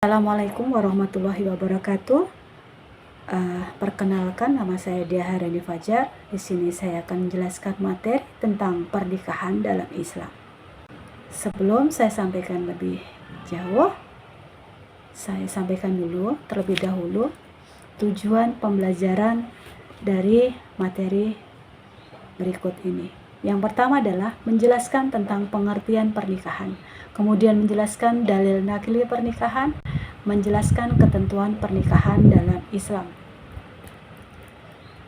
Assalamualaikum warahmatullahi wabarakatuh. Perkenalkan, nama saya Dia Harani Fajar. Di sini saya akan menjelaskan materi tentang pernikahan dalam Islam. Sebelum saya sampaikan lebih jauh, saya sampaikan dulu terlebih dahulu tujuan pembelajaran dari materi berikut ini. Yang pertama adalah menjelaskan tentang pengertian pernikahan, kemudian menjelaskan dalil nakli pernikahan, menjelaskan ketentuan pernikahan dalam Islam.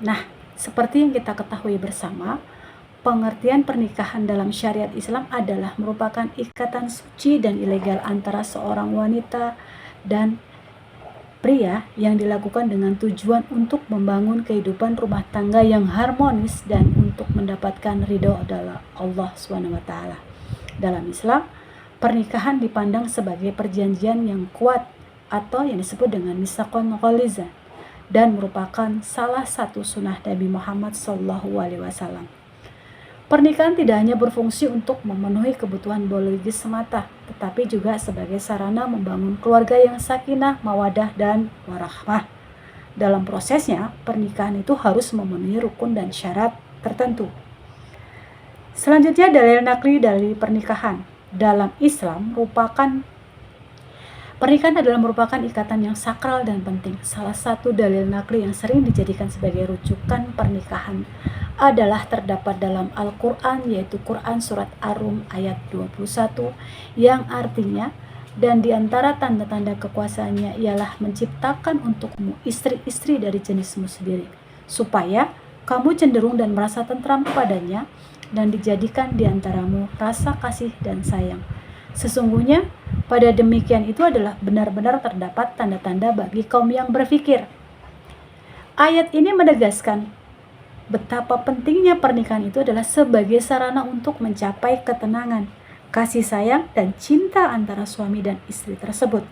Nah, seperti yang kita ketahui bersama, pengertian pernikahan dalam syariat Islam adalah merupakan ikatan suci dan ilegal antara seorang wanita dan pria yang dilakukan dengan tujuan untuk membangun kehidupan rumah tangga yang harmonis dan untuk mendapatkan ridho adalah Allah SWT. Dalam Islam, pernikahan dipandang sebagai perjanjian yang kuat atau yang disebut dengan misaqon ghalizah dan merupakan salah satu sunnah Nabi Muhammad SAW. Pernikahan tidak hanya berfungsi untuk memenuhi kebutuhan biologis semata, tetapi juga sebagai sarana membangun keluarga yang sakinah, mawadah, dan warahmah. Dalam prosesnya, pernikahan itu harus memenuhi rukun dan syarat tertentu. Selanjutnya, dalil nakli dari pernikahan. Dalam Islam, pernikahan adalah merupakan ikatan yang sakral dan penting. Salah satu dalil nakli yang sering dijadikan sebagai rujukan pernikahan adalah terdapat dalam Al-Quran, yaitu Quran Surat Ar-Rum ayat 21, yang artinya, dan diantara tanda-tanda kekuasaannya ialah menciptakan untukmu istri-istri dari jenismu sendiri, supaya kamu cenderung dan merasa tentram kepadanya, dan dijadikan diantaramu rasa kasih dan sayang. Sesungguhnya pada demikian itu adalah benar-benar terdapat tanda-tanda bagi kaum yang berfikir. Ayat ini menegaskan betapa pentingnya pernikahan itu adalah sebagai sarana untuk mencapai ketenangan, kasih sayang, dan cinta antara suami dan istri tersebut.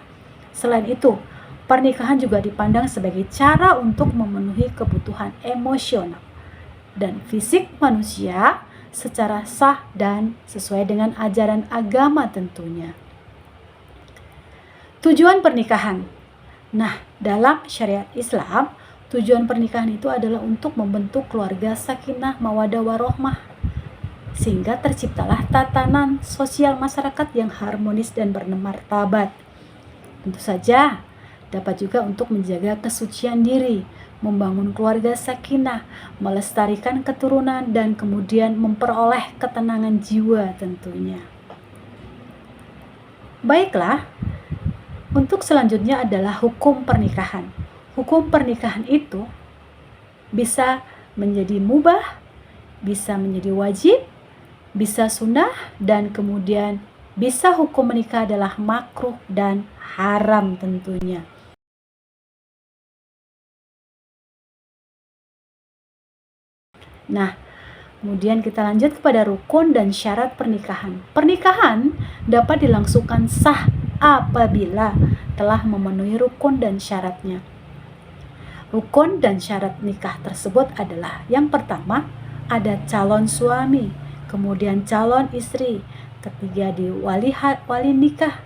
Selain itu, pernikahan juga dipandang sebagai cara untuk memenuhi kebutuhan emosional dan fisik manusia secara sah dan sesuai dengan ajaran agama tentunya. Tujuan pernikahan. Nah, dalam syariat Islam, tujuan pernikahan itu adalah untuk membentuk keluarga sakinah, mawadah, warohmah, sehingga terciptalah tatanan sosial masyarakat yang harmonis dan bermartabat. Tentu saja dapat juga untuk menjaga kesucian diri, membangun keluarga sakinah, melestarikan keturunan, dan kemudian memperoleh ketenangan jiwa tentunya. Baiklah, untuk selanjutnya adalah hukum pernikahan. Hukum pernikahan itu bisa menjadi mubah, bisa menjadi wajib, bisa sunnah, dan kemudian bisa hukum menikah adalah makruh dan haram tentunya. Nah, kemudian kita lanjut kepada rukun dan syarat pernikahan. Pernikahan dapat dilangsungkan sah apabila telah memenuhi rukun dan syaratnya. Rukun dan syarat nikah tersebut adalah: yang pertama, ada calon suami, kemudian calon istri, ketiga di wali nikah,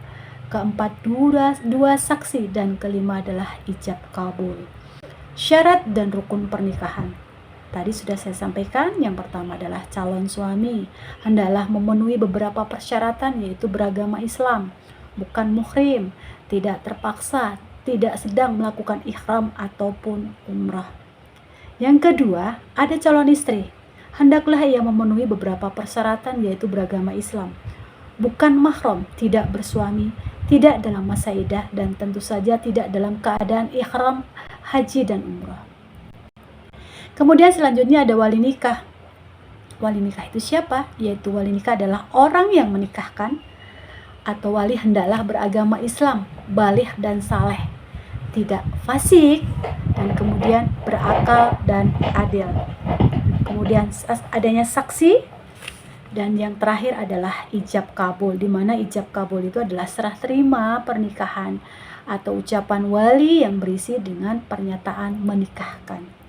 keempat dua saksi, dan kelima adalah ijab kabul. Syarat dan rukun pernikahan tadi sudah saya sampaikan. Yang pertama adalah calon suami hendaklah memenuhi beberapa persyaratan, yaitu beragama Islam, bukan muhrim, tidak terpaksa, tidak sedang melakukan ihram ataupun umrah. Yang kedua, ada calon istri. Hendaklah ia memenuhi beberapa persyaratan, yaitu beragama Islam, bukan mahram, tidak bersuami, tidak dalam masa iddah, dan tentu saja tidak dalam keadaan ihram haji dan umrah. Kemudian selanjutnya ada wali nikah. Wali nikah itu siapa? Yaitu wali nikah adalah orang yang menikahkan, atau wali hendaklah beragama Islam, baligh dan saleh, tidak fasik, dan kemudian berakal dan adil. Kemudian adanya saksi, dan yang terakhir adalah ijab kabul, di mana ijab kabul itu adalah serah terima pernikahan atau ucapan wali yang berisi dengan pernyataan menikahkan.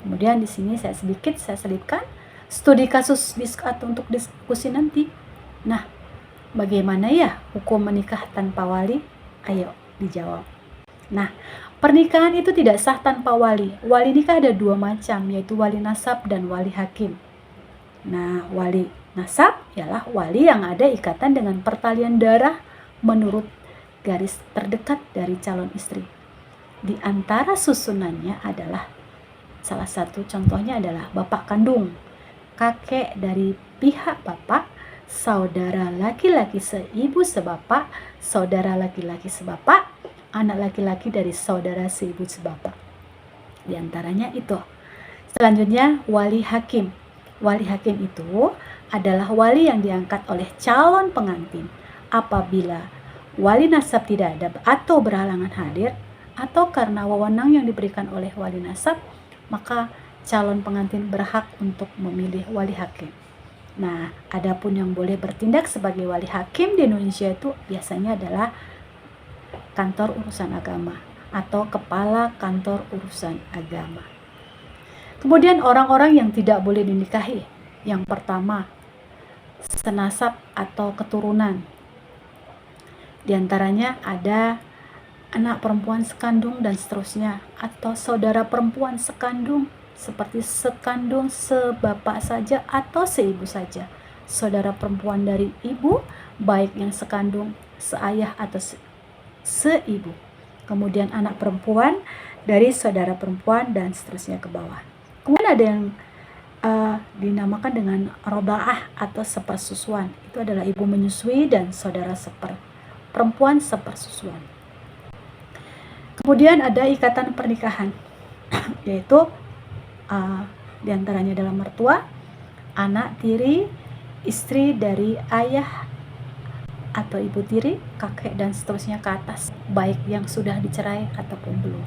Kemudian di sini saya selipkan studi kasus untuk diskusi nanti. Nah, bagaimana ya hukum menikah tanpa wali? Ayo dijawab. Nah, pernikahan itu tidak sah tanpa wali. Wali nikah ada 2 macam, yaitu wali nasab dan wali hakim. Nah, wali nasab ialah wali yang ada ikatan dengan pertalian darah menurut garis terdekat dari calon istri. Di antara susunannya adalah salah satu contohnya adalah bapak kandung, kakek dari pihak bapak, saudara laki-laki seibu sebapak, saudara laki-laki sebapak, anak laki-laki dari saudara seibu sebapak. Di antaranya itu. Selanjutnya wali hakim. Wali hakim itu adalah wali yang diangkat oleh calon pengantin apabila wali nasab tidak ada atau berhalangan hadir, atau karena wewenang yang diberikan oleh wali nasab, maka calon pengantin berhak untuk memilih wali hakim. Nah, adapun yang boleh bertindak sebagai wali hakim di Indonesia itu biasanya adalah kantor urusan agama atau kepala kantor urusan agama. Kemudian orang-orang yang tidak boleh dinikahi. Yang pertama, senasab atau keturunan. Di antaranya ada anak perempuan sekandung dan seterusnya, atau saudara perempuan sekandung seperti sekandung sebapak saja atau seibu saja. Saudara perempuan dari ibu, baik yang sekandung, seayah atau seibu. Kemudian anak perempuan dari saudara perempuan dan seterusnya ke bawah. Kemudian ada yang dinamakan dengan robaah atau sepersusuan. Itu adalah ibu menyusui dan saudara perempuan sepersusuan. Kemudian ada ikatan pernikahan, yaitu diantaranya adalah mertua, anak tiri, istri dari ayah atau ibu tiri, kakek dan seterusnya ke atas, baik yang sudah dicerai ataupun belum.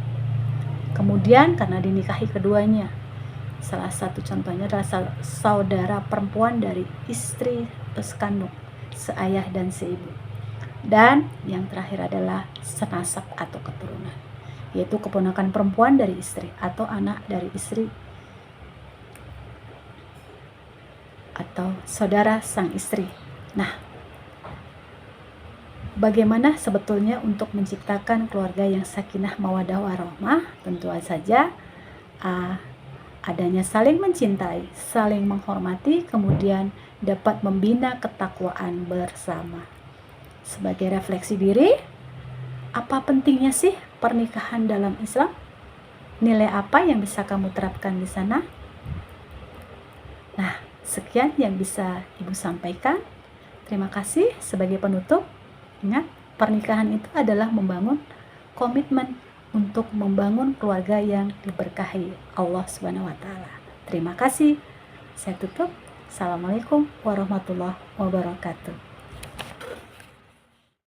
Kemudian karena dinikahi keduanya, salah satu contohnya adalah saudara perempuan dari istri sekandung, seayah dan seibu. Dan yang terakhir adalah senasab atau keturunan, yaitu keponakan perempuan dari istri atau anak dari istri atau saudara sang istri. Nah, bagaimana sebetulnya untuk menciptakan keluarga yang sakinah mawaddah warahmah? Tentu saja adanya saling mencintai, saling menghormati, kemudian dapat membina ketakwaan bersama. Sebagai refleksi diri, apa pentingnya sih pernikahan dalam Islam? Nilai apa yang bisa kamu terapkan di sana? Nah, sekian yang bisa Ibu sampaikan. Terima kasih. Sebagai penutup, ingat, pernikahan itu adalah membangun komitmen untuk membangun keluarga yang diberkahi Allah SWT. Terima kasih. Saya tutup. Assalamualaikum warahmatullahi wabarakatuh.